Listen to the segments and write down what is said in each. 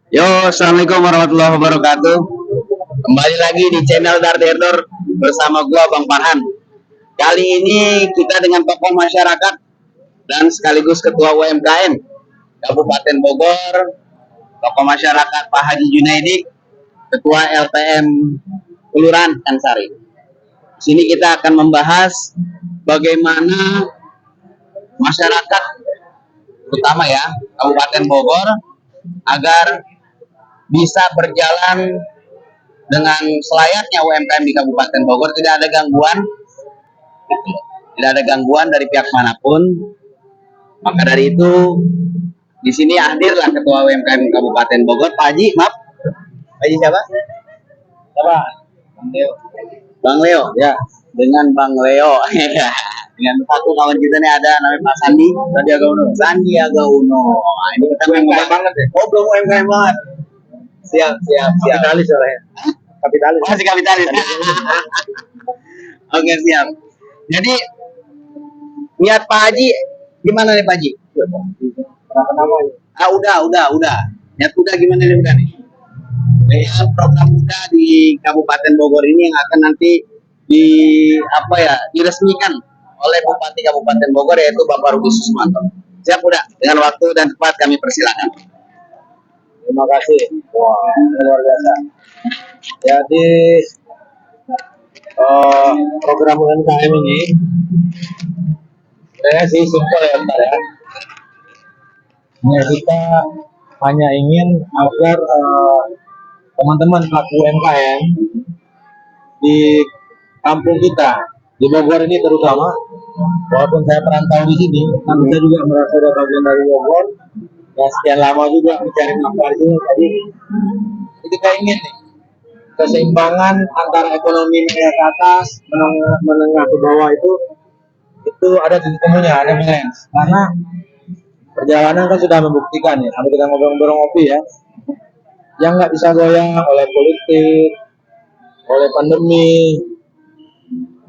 Yo, assalamualaikum warahmatullahi wabarakatuh. Kembali lagi di channel Darderder bersama gua Bang Farhan. Kali ini kita dengan tokoh masyarakat dan sekaligus ketua UMKM Kabupaten Bogor, tokoh masyarakat Pak Haji Junaidi, ketua LTM Kelurahan Kansari. Di sini kita akan membahas bagaimana masyarakat, terutama ya Kabupaten Bogor, agar bisa berjalan dengan selayaknya UMKM di Kabupaten Bogor, tidak ada gangguan dari pihak manapun. Maka dari itu di sini hadirlah ketua UMKM Kabupaten Bogor, Pak Haji. Maaf, Pak Haji siapa? Siapa? Bang Leo. Ya, dengan Bang Leo. Dengan satu kawan kita nih ada namanya Pak Sandiaga Uno. Nah, ini kita UMKM banget ya. Oh, belum UMKM banget. Siap. Kapitalis soalnya. Kapitalis. Masih kapitalis. Oke, siap. Jadi niat Pak Haji gimana nih Pak Haji? Berapa namanya? Udah. Niat udah gimana nih bukan nih? Ya, program muda di Kabupaten Bogor ini yang akan nanti diresmikan oleh Bupati Kabupaten Bogor, yaitu Bapak Rudi Susmanto. Siap udah, dengan waktu dan tempat kami persilakan. Terima kasih. Wah, luar biasa. Jadi program UMKM ini saya sih simpel ya, Bentar ya. Kita hanya ingin agar teman-teman pelaku UMKM di kampung kita di Bogor ini terutama, walaupun saya perantau di sini, tapi saya juga merasa ada bagian dari Bogor. Ya, sekian lama juga mencari nafkah ini. Jadi kita ingin nih keseimbangan antara ekonomi menengah ke atas, menengah ke bawah itu ada titik temunya, ada balance. Karena perjalanan kan sudah membuktikan ya, sampai kita ngobrol-ngobrol ngopi ya, yang nggak bisa goyang oleh politik, oleh pandemi,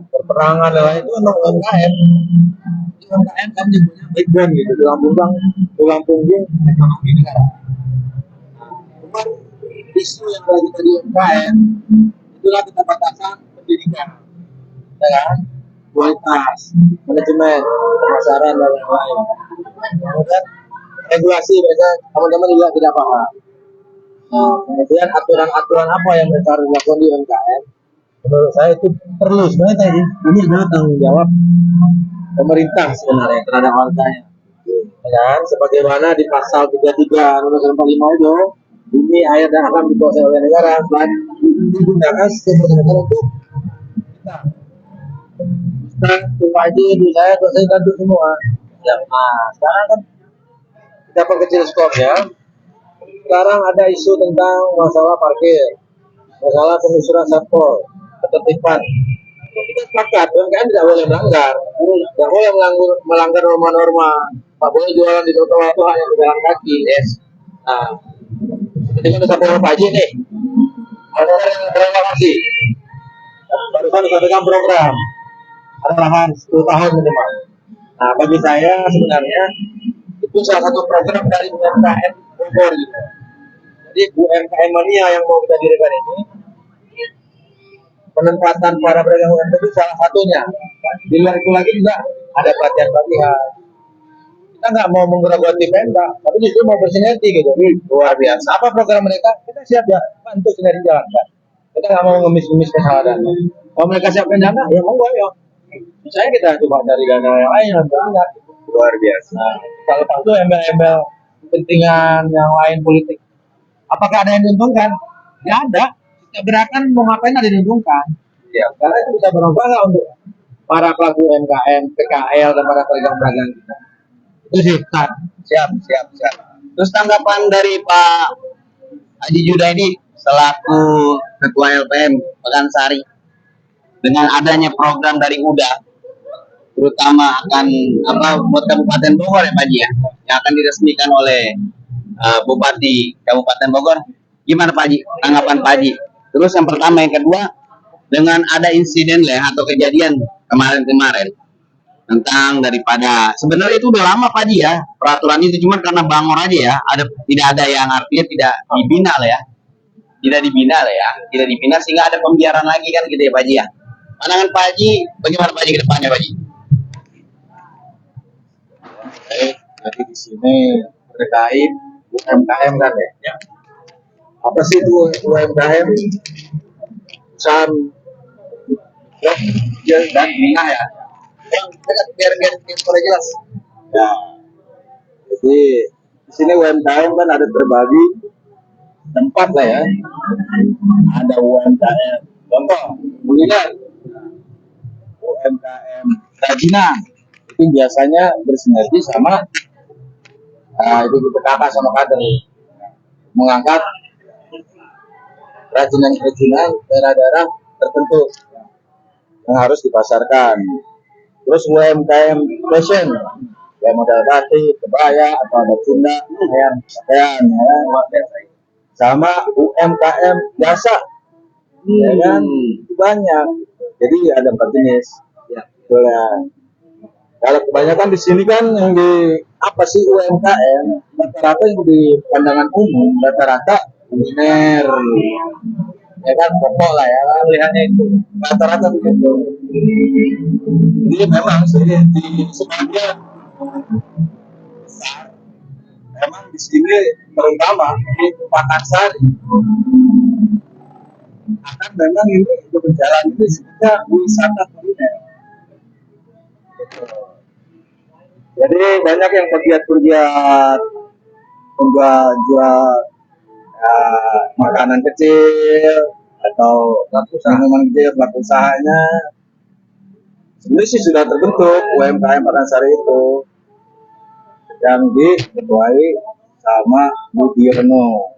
perperangan dan lain itu memang UMKM. UMKM kan punya backbone gitu, tulang punggung ekonomi negara. Cuman isu yang lagi tadi UMKM itulah keterbatasan pendidikan, ya kan? Kualitas, manajemen, pemasaran dan lain-lain. Kemudian regulasi mereka teman-teman juga tidak paham. Nah, kemudian aturan-aturan apa yang mereka harus lakukan di UMKM? Menurut saya itu perlu sebenarnya tadi. Ini adalah tanggung jawab pemerintah sebenarnya terhadap warganya. Dan sebagaimana di pasal 33 nomor 45 itu, bumi, air dan alam dikuasai oleh negara dan digunakan sebagai negara untuk kita. Nah, Pak Haji itu saya bantu semua. Ya, sekarang kan kita perkecil skopnya. Sekarang ada isu tentang masalah parkir, masalah penyusuran satpol, ketertiban. Kita sepakat, UMKM tidak boleh melanggar, melanggar norma-norma. Tak boleh jualan di trotoar itu hanya berjalan kaki. Yes. Nah, ketika kita sampai Pak Haji nih, ada yang terima kasih. Barusan disampaikan program, ada lahan 10 tahun minimal. Nah, bagi saya sebenarnya itu salah satu program dari UMKM Bogor gitu. Jadi UMKM Mania yang mau kita dirikan ini, penempatan para pedagang UMKM itu salah satunya. Di luar itu lagi juga ada pelatihan. Kita nggak mau menggerogoti Pemda, tapi justru mau bersinergi gitu. Luar biasa. Apa program mereka? Kita siap ya bantu sinergi jalankan. Kita nggak mau ngemis-ngemis kesalahan. Kalau mereka siapkan dana, ya monggo ya. Misalnya kita coba cari dana yang lain, enggak. Luar biasa. Kalau Pak itu embel-embel kepentingan yang lain politik. Apakah ada yang diuntungkan? Ya ada. Setiap gerakan mau ngapain ada yang diuntungkan. Ya, karena itu bisa bermanfaat untuk para pelaku UMKM, PKL dan para pedagang-pedagang kita. Itu sih, Siap. Terus tanggapan dari Pak Haji Junaidi selaku ketua LPM Pekansari dengan adanya program dari UDA, terutama akan buat Kabupaten Bogor ya Pak Haji ya, yang akan diresmikan oleh Bupati Kabupaten Bogor. Gimana Pak Haji? Tanggapan Pak Haji? Terus yang pertama, yang kedua, dengan ada insiden lah atau kejadian kemarin. tentang daripada sebenarnya itu udah lama Pak Haji ya peraturan itu, cuman karena bangor aja ya, tidak ada yang artinya tidak dibina lah ya, tidak dibina sehingga ada pembiaran lagi kan gitu ya Pak Haji ya. Pandangan Pak Haji bagaimana Pak Haji ke depannya Pak Haji? Baik, jadi di sini terkait UMKM kan ya. Apa sih itu UMKM? Usaha kecil dan menengah ya. Biar jelas. Ya. Jadi di sini UMKM kan ada terbagi tempat lah ya. Ada UMKM. Contoh, kuliner. UMKM kerajinan. Itu biasanya bersinergi sama itu BPKK sama kader mengangkat kerajinan-kerajinan daerah-daerah tertentu yang harus dipasarkan. Terus UMKM fashion, ya modal batik, kebaya atau ada Sunda, pakaian, ya. Sama UMKM jasa, ya kan itu banyak. Jadi ada 4 jenis. Ya, kalau kebanyakan di sini kan yang di apa sih UMKM rata-rata yang di pandangan umum rata-rata kuliner, ya kan pokok lah ya lihatnya itu rata-rata begitu. Jadi memang di sebagian besar memang di sini terutama di Pakansari akan memang ini berjalan ini sebenarnya wisata kuliner. Jadi banyak yang pegiat-pegiat jual makanan kecil atau minuman kecil, pelaku usahanya sebenarnya sih sudah terbentuk UMKM Pakansari itu yang diketuai sama Budiono.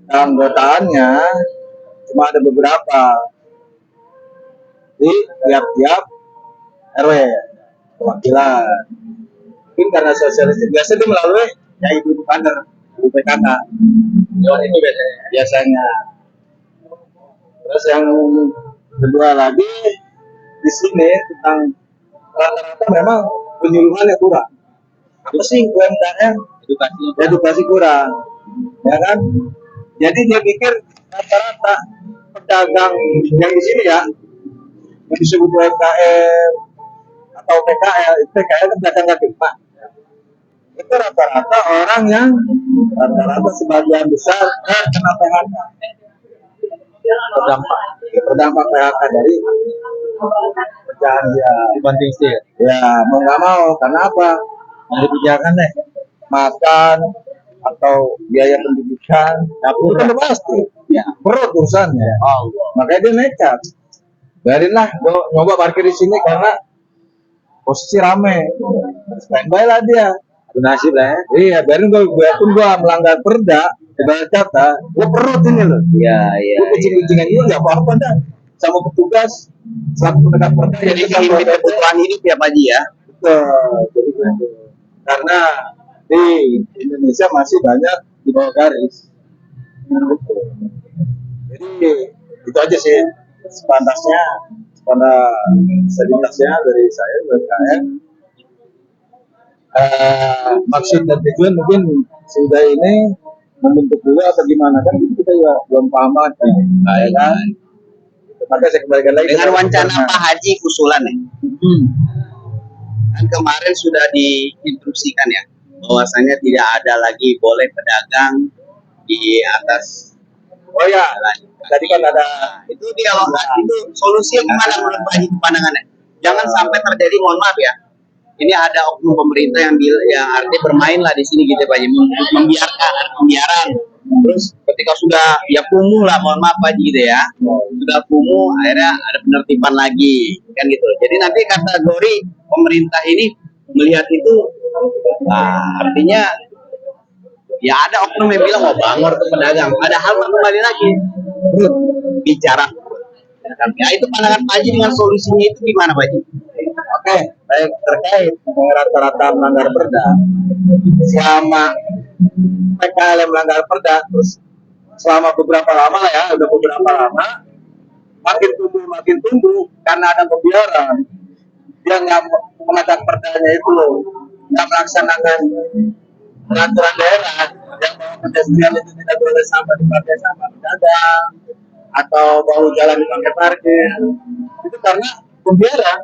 Anggotaannya cuma ada beberapa di tiap-tiap RW perwakilan. Mungkin karena sosialisasi biasa itu melalui ya ibu kader BPKK. Lewat itu biasanya. Terus yang kedua lagi di sini tentang rata-rata memang penyuluhannya kurang. Apa sih UMKM? Edukasi kurang, ya kan? Jadi dia pikir rata-rata pedagang yang di sini ya, yang disebut UMKM atau PKL, PKL itu pedagang kaki lima. Itu rata-rata orang yang rata-rata sebagian besar kena PHK, terdampak PHK dari pecahan dia dibanding sih ya mau nggak mau. Karena apa? Dari kebijakan deh makan atau biaya pendidikan dapur itu pasti ya perut urusannya. Makanya dia nekat, biarinlah nyoba parkir di sini karena posisi rame, standby lah dia. Nasib lah ya. Iya, biarin gua melanggar perda, ibarat kata, gua perut ini loh. Iya. Gua kucing-kucingan ini nggak apa-apa dah. Sama petugas, selaku penegak perda. Jadi kebutuhan hidup ya Pak Haji ya. Betul. Jadi gitu. Karena di Indonesia masih banyak di bawah garis. Jadi itu aja sih sepantasnya dari saya UMKM. Maksud dan tujuan mungkin sudah ini membentuk dulu atau gimana kan kita ya belum paham banget kan. Baik kan. Maka saya kembalikan lagi dengan wacana Pak Haji usulan ya. Kan kemarin sudah diinstruksikan ya bahwasanya tidak ada lagi boleh pedagang di atas. Oh ya, tadi kan ada itu itu solusinya gimana menurut Pak Haji pandangannya? Jangan sampai terjadi, mohon maaf ya. Ini ada oknum pemerintah yang artinya bermain lah di sini gitu Pak Haji, membiarkan pembiaran. Terus ketika sudah ya kumuh lah, mohon maaf Pak Haji gitu ya, sudah kumuh akhirnya ada penertiban lagi kan gitu. Jadi nanti kategori pemerintah ini melihat itu, artinya ya ada oknum yang bilang mau bangor ke pedagang. Padahal kembali lagi bicara. Ya itu pandangan Pak Haji dengan solusinya itu gimana Pak Haji? Oke, baik, terkait rata-rata melanggar perda, selama PKL yang melanggar perda, terus selama beberapa lama lah ya, udah beberapa lama, makin tumbuh karena ada pembiaran. dia nggak mengatur perdanya itu, nggak melaksanakan peraturan daerah yang bahwa pedestrian itu tidak boleh sampai dipakai sama pedagang atau bahu jalan dipakai parkir, itu karena pembiaran.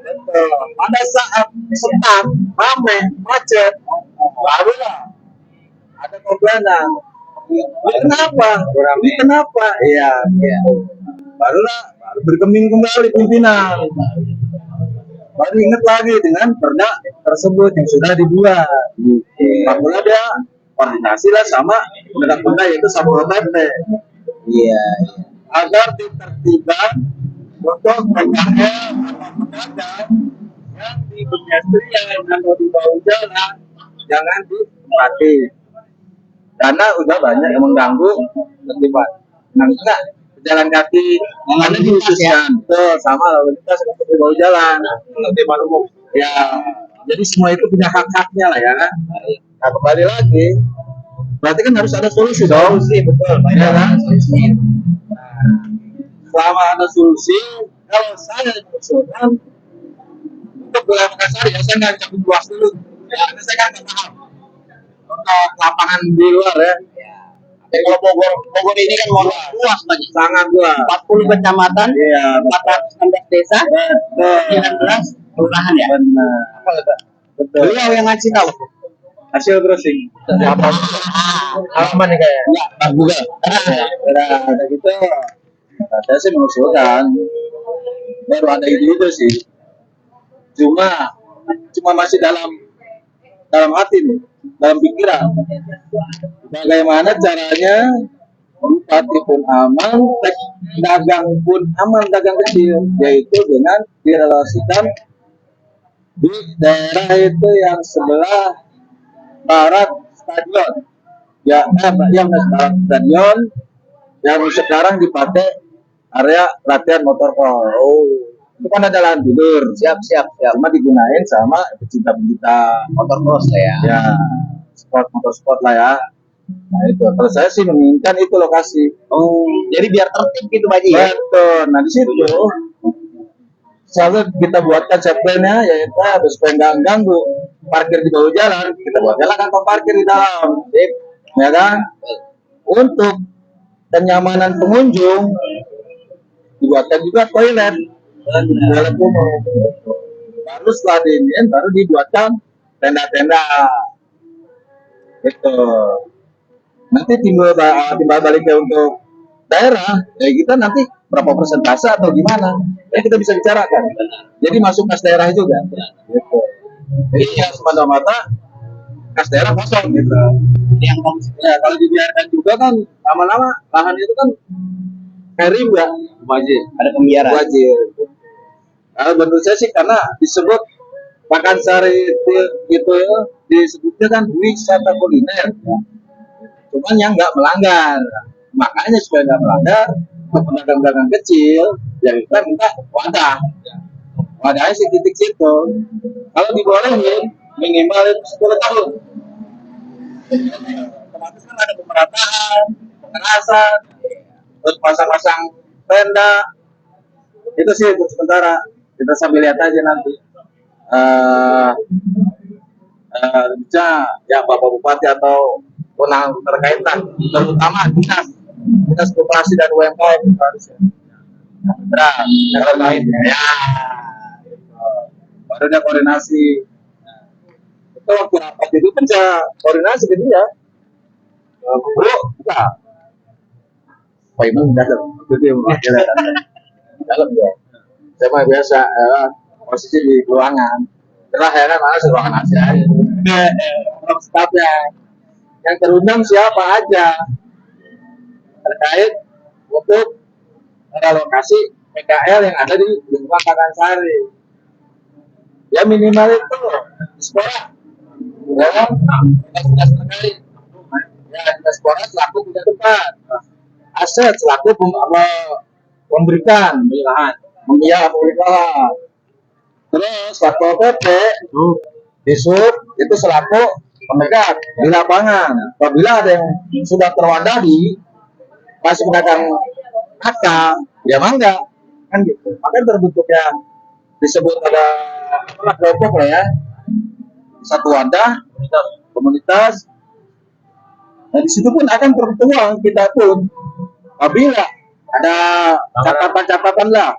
Betul. Pada saat setak, ramai, macet, barulah ada komplainan. Ini kenapa? Ini kenapa? Iya, iya. Barulah bergeming kembali pimpinan. Baru ingat lagi dengan perda tersebut yang sudah dibuat. Barulah dia koordinasi lah sama penegak yaitu Satpol PP. Iya. Agar ditertibkan untuk PKL atau pedagang yang di pedestrian atau di bahu jalan jangan ditempati. Karena udah banyak yang mengganggu terlibat. Nah, enggak pejalan kaki yang ada dihususkan tuh sama lalu lintas untuk di bawah jalan nanti umum ya, jadi semua itu punya hak-haknya lah ya. Nah kembali lagi berarti kan harus ada solusi dong. Betul ya kan? Selama ada solusi, kalau saya mengusulkan untuk wilayah Makassar ya saya nggak cabut luas dulu ya, karena saya kan nggak paham untuk lapangan di luar ya. Kalau Bogor ini kan luas banget, sangat luas. 40 kecamatan, Iya, 416 desa, 19 kelurahan ya. Benar. Betul. Beliau yang ngasih tahu Hasil browsing. Apa? Halaman nih kayak. enggak Pak Google. Ada gitu. Saya sih mengusulkan baru ada ide sih. Cuma masih dalam hati nih, dalam pikiran. Bagaimana caranya bupati pun aman, dagang pun aman, dagang kecil, yaitu dengan direlasikan di daerah itu yang sebelah barat stadion, ya, yang barat stadion yang sekarang dipakai area latihan motorcross. Oh, itu kan ada lahan tidur, siap, cuma digunain sama pecinta motorcross lah ya. Ya, motorsport lah ya. Nah itu, kalau saya sih menginginkan itu lokasi. Oh, jadi biar tertib gitu Pak Haji. Betul. Nah di situ selalu kita buatkan checkpointnya, yaitu supaya nggak ganggu parkir di bawah jalan. Kita buat jalan kantong parkir di dalam, ya kan? Untuk kenyamanan pengunjung dibuatkan juga toilet dan toilet umum. Baru setelah ini baru dibuatkan tenda-tenda. Gitu. Nanti timbal baliknya untuk daerah, ya kita nanti berapa persentase atau gimana, ya kita bisa bicarakan. Jadi masuk kas daerah juga. Gitu. Jadi ya semata-mata kas daerah kosong gitu. Yang bagus. Ya kalau dibiarkan juga kan lama-lama lahan itu kan kayak rimba, wajib. Ada pembiaran. Wajib. Kalau menurut saya sih karena disebut Pakansari itu ya, disebutnya kan wisata kuliner. Ya. Cuman yang nggak melanggar, makanya supaya nggak melanggar, pedagang-pedagang kecil yang kita minta wadahnya sih titik situ. Kalau dibolehin minimal itu 10 tahun. Otomatis kan ada pemerataan, pengerasan, terus pasang-pasang tenda. Itu sih untuk sementara. Kita sambil lihat aja nanti. Bisa ya Bapak Bupati atau penang terkait lah, terutama dinas koperasi dan UMKM harusnya. Yang terkait ya, baru ada koordinasi. Itu waktu rapat itu kan saya koordinasi ke dia. Bro, enggak. Pak Iman dalam, itu dia dalam ya. Saya mah biasa posisi di ruangan. Cerah ya kan, malah ruangan aja. Stafnya yang terundang siapa aja terkait untuk relokasi PKL yang ada di lingkungan Pakansari. Ya minimal itu sekolah, ya kan? Tugas terkait. Ya sekolah selaku punya tempat, aset selaku memberikan lahan, memberikan. Terus Satpol PP disub itu selaku pemegang di lapangan. Apabila ada yang sudah terwadahi masih pedagang nakal, ya mangga kan gitu. Maka terbentuknya disebut ada apa, kelompok lah ya, satu wadah, komunitas. Nah di situ pun akan tertuang kita pun apabila ada catatan-catatan lah,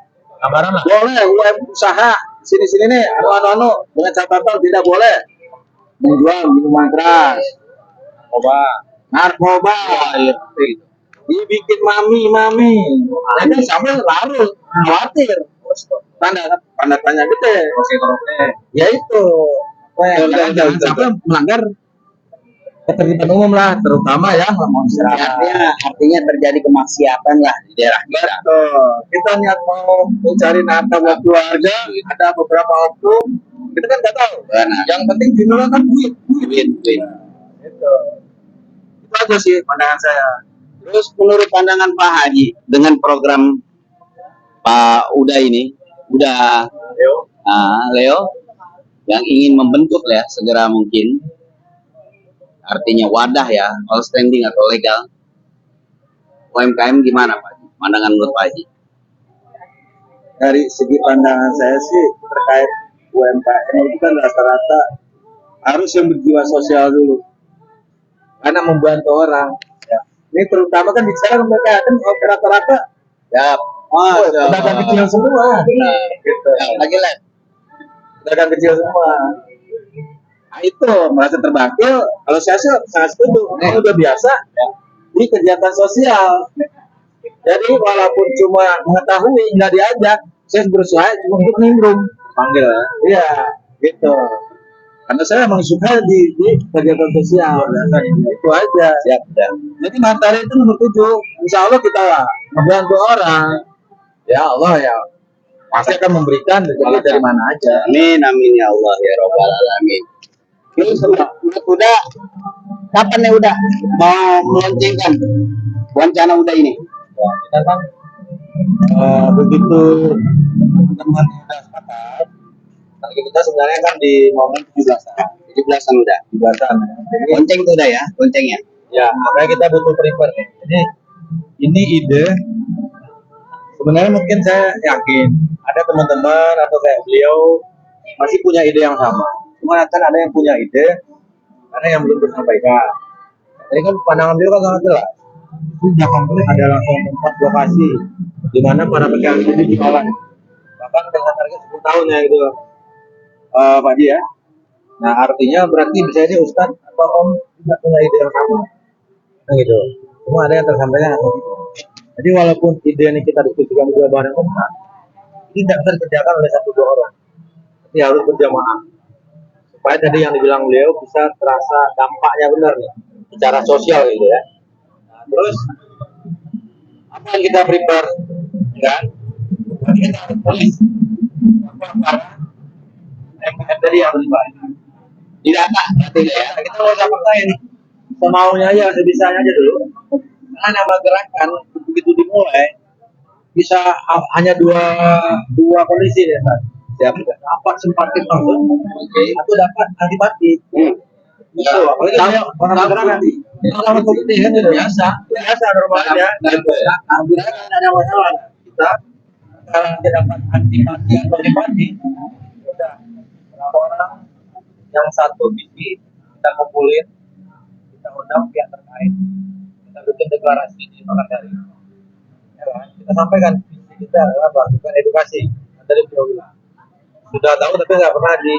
boleh UM usaha sini-sini nih, anu dengan catatan tidak boleh menjual minuman keras, narkoba, dibikin mami, nanti sampai larut, khawatir, tanda tanya gede, ya itu, jangan sampai melanggar ketertiban umum lah, terutama ya Artinya terjadi kemaksiatan lah di daerah kita. betul. Kita niat mau mencari nafkah buat keluarga, ada beberapa oknum, kita kan nggak tahu. Benar. Yang penting judulnya kan duit. Itu aja sih pandangan saya. Terus menurut pandangan Pak Haji dengan program Pak Uda ini, Leo yang ingin membentuk ya segera mungkin, artinya wadah ya, all standing atau legal UMKM, gimana Pak Haji? Pandangan menurut Pak Haji? Dari segi pandangan saya sih terkait UMKM itu kan rata-rata harus yang berjiwa sosial dulu, karena membantu orang. Ya. Ini terutama kan bicara mereka kan rata-rata Ya, pedagang kecil semua. Gitu. lagi lah. Pedagang kecil semua. Nah, itu merasa terbakil. Kalau saya sih sangat setuju. Ini udah biasa di kegiatan sosial. Jadi walaupun cuma mengetahui nggak diajak, saya berusaha cuma untuk nimbrung, panggil. Iya, gitu. Karena saya emang suka di kegiatan sosial. Itu aja. Siap, dah. Jadi materi itu nomor 7. Insya Allah kita membantu orang. Ya Allah ya pasti akan memberikan rezeki dari mana aja. Amin, amin ya Allah ya Rabbal Alamin. Terus udah kapan nih udah mau meloncengkan wacana udah ini? Ya, kita kan begitu teman-teman udah sepakat, nanti kita sebenarnya kan di momen 17-an. 17-an udah. 17-an. Lonceng tuh udah ya, loncengnya. Ya, makanya kita butuh prepare nih. Jadi ini ide. Sebenarnya mungkin saya yakin ada teman-teman atau kayak beliau masih punya ide yang sama. Cuma kan ada yang punya ide, ada yang belum tersampaikan. Jadi kan pandangan beliau kan sangat jelas. Sudah komplit ada langsung 4 lokasi di mana para pedagang itu jualan. Bahkan dengan target 10 tahun ya gitu, Pak Ji ya. Nah artinya berarti bisa jadi Ustadz atau Om tidak punya ide yang sama. Nah gitu. Cuma ada yang tersampaikan. Jadi walaupun ide ini kita diskusikan juga bareng umat, ini tidak bisa dikerjakan oleh 1-2 orang. Ini harus berjamaah. Supaya tadi yang dibilang beliau bisa terasa dampaknya benar nih, secara sosial gitu ya. Nah, terus apa yang kita prepare? Kan? Berarti kita harus tulis apa MPM tadi yang harus dibahas. Di data berarti ya. Kita mau apa ini? Semaunya aja, sebisanya aja dulu. Karena nama gerakan begitu dimulai bisa hanya dua kondisi ya, Pak. Siap. Dapat simpatik langsung, atau dapat antipati. Itu apalagi orang gerakan. Kalau kompetisi kan biasa normalnya. Alhamdulillah tidak ada masalah. Kita kalau kita dapat antipati atau simpati, sudah berapa orang yang satu visi kita kumpulin, kita undang pihak terkait, kita bikin deklarasi di Makassar. Ya kan? Kita sampaikan visi kita adalah melakukan edukasi. Dari beliau bilang sudah tahu tapi nggak pernah di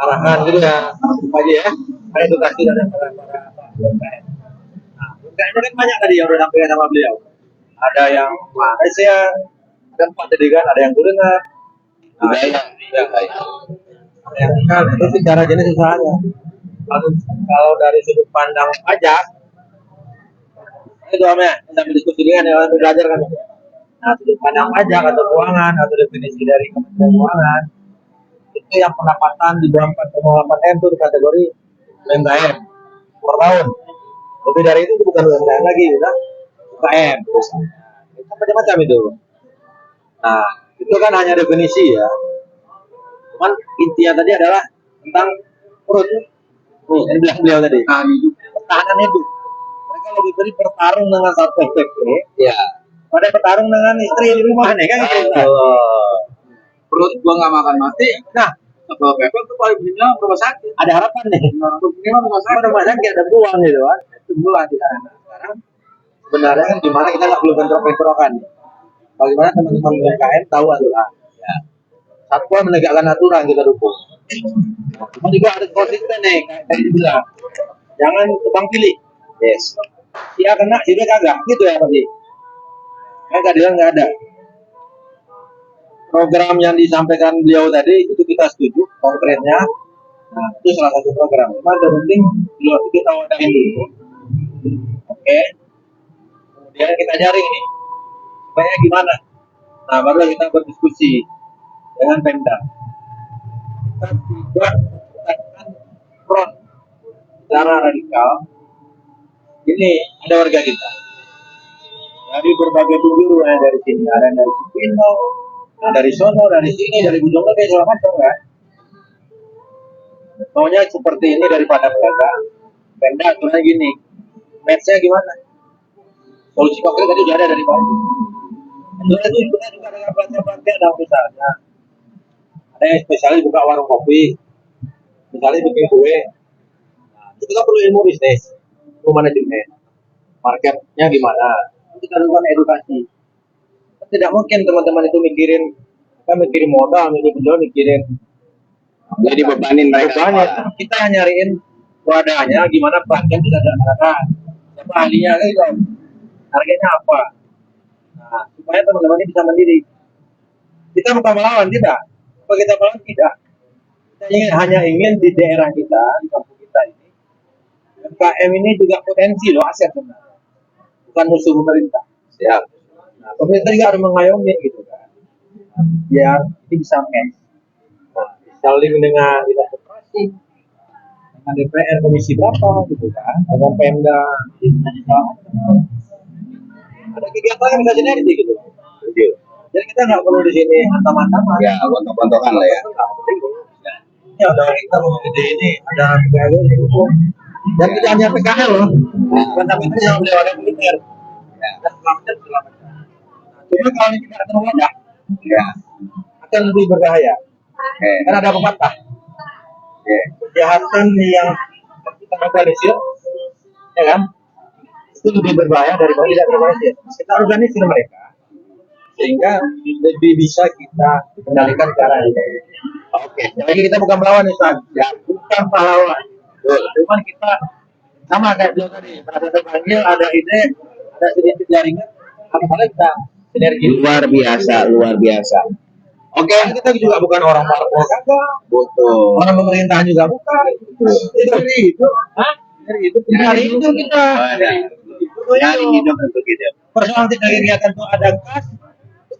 arahan gitu ya, aja ya. Edukasi dari para UMKM. Nah, UMKM kan banyak tadi yang udah sampaikan sama beliau. Ada yang Malaysia, ada 4 tadi kan, ada yang Kulingan, ada yang kan itu secara jenis usahanya. Kalau dari sudut pandang pajak, itu namanya kita berdiskusi dengan yang belajar kan. Nah, sudut pandang pajak atau keuangan atau definisi dari Kementerian Keuangan itu yang pendapatan di bawah 4,8 M itu di kategori UMKM per tahun. Lebih dari itu bukan UMKM lagi, udah UMKM. Itu macam-macam itu. Nah, itu kan hanya definisi ya. Cuman intinya tadi adalah tentang perut. Nih, yang bilang beliau tadi. Pertahanan hidup. Mereka lebih beri bertarung dengan Satpol PP. Ya. Pada bertarung dengan istri di rumah nih kan gitu. perut gua nggak makan mati. Nah, Satpol PP tuh paling bilang rumah sakit. Ada harapan nih. Rumah sakit. Rumah sakit ada peluang gitu kan. Itu bulan di sana. Sekarang sebenarnya kan gimana kita nggak perlu bentrok-bentrokan. Bagaimana teman-teman UMKM tahu aturan. Ya. Satpol menegakkan aturan kita dukung. Cuma juga harus konsisten nih, kayak tadi dibilang. Jangan tebang pilih. Yes. Dia kena, dia kagak. Gitu ya Pak Ji. Kan keadilan nggak ada. Program yang disampaikan beliau tadi itu kita setuju konkretnya. Nah, itu salah satu program. Cuma yang penting beliau kita wadahin dulu. Oke. Kemudian kita jaring nih. Supaya gimana? Nah, baru kita berdiskusi dengan Pemda. Kita tidak menggunakan front secara radikal. Ini ada warga kita dari berbagai penjuru, ada dari sini, ada yang dari Cipinang, dari sono, dari sini, dari Bojonegoro, segala macam kan. Maunya seperti ini daripada pedagang. Pemda aturannya gini, match-nya gimana? Solusi konkret tadi sudah ada dari Pak. Aturan itu kita juga dengan pelatihan-pelatihan ada misalnya. Ada yang spesialis buka warung kopi, misalnya bikin kue. Nah, itu kita perlu ilmu bisnis, ilmu manajemen, marketnya gimana. Kita lakukan edukasi. Tidak mungkin teman-teman itu mikirin, kita mikirin modal, mikirin Jadi bebanin mereka. bebannya. Kita nyariin wadahnya, gimana pelatihan kita laksanakan, siapa ahlinya gitu, harganya apa. Nah, supaya teman-teman ini bisa mandiri. Kita bukan melawan, tidak. Apa kita melawan? Tidak. Kita hanya ingin di daerah kita, di kampung kita ini, UMKM ini juga potensi loh, aset sebenarnya. Bukan musuh pemerintah. Siap. Nah, pemerintah juga harus mengayomi gitu kan. Biar ini bisa match. Nah, saling dengan dinas koperasi, dengan DPR komisi berapa gitu kan, dengan Pemda, ada kegiatan yang bisa sinergi gitu. Jadi kita nggak perlu di sini hantam-hantam. Ya, gontok-gontokan lah ya. Ya ada kita mau gede ini, ada PKL ini, dan kita hanya PKL loh. Bukan tapi itu yang beliau ada militer. Ya, dan segala macam. Cuma kalau ini tidak terwadah, Ya. akan lebih berbahaya. Oke. Karena ada pepatah. Oke. Kejahatan yang kita organisir, ya kan, itu lebih berbahaya daripada tidak terorganisir. Kita organisir mereka, sehingga lebih bisa kita kendalikan ke arah ini. Oke, jadi kita bukan melawan Ustaz, ya, bukan pahlawan. Cuman kita sama kayak beliau tadi, pada terpanggil ada ide, ada sedikit jaringan, apa kita sinergi. Luar biasa, luar biasa. Oke, kita juga bukan orang parpol kagak, Betul. orang pemerintahan juga bukan. Dari itu, dari itu kita. Dari hidup untuk hidup. Persoalan tidak kegiatan itu ada kas,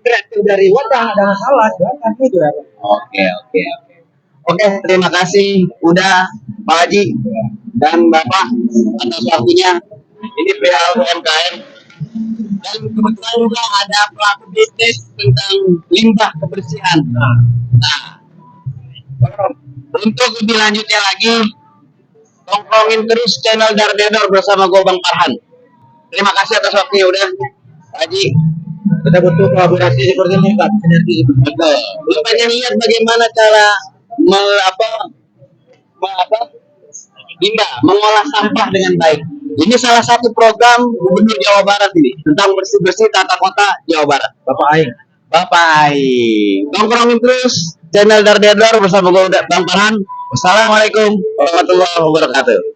kreatif dari wadah ada masalah, kan itu ya. Oke, oke, oke. Oke, terima kasih udah Pak Haji dan Bapak atas waktunya. Ini pihak UMKM. Dan kebetulan juga ada pelaku bisnis tentang limbah kebersihan. Nah, untuk lebih lanjutnya lagi, tongkrongin terus channel Dardedor bersama gue Bang Farhan. Terima kasih atas waktunya udah Pak Haji. Kita butuh kolaborasi seperti ini, Kak. Sinergi seperti ini. Betul. Lu pengen lihat bagaimana cara mengolah sampah dengan baik. Ini salah satu program Gubernur Jawa Barat ini tentang bersih-bersih tata kota Jawa Barat. Bapak Aing. Bapak Aing. Nongkrongin terus channel Dardedor bersama gue Bang Farhan. Wassalamualaikum warahmatullahi wabarakatuh.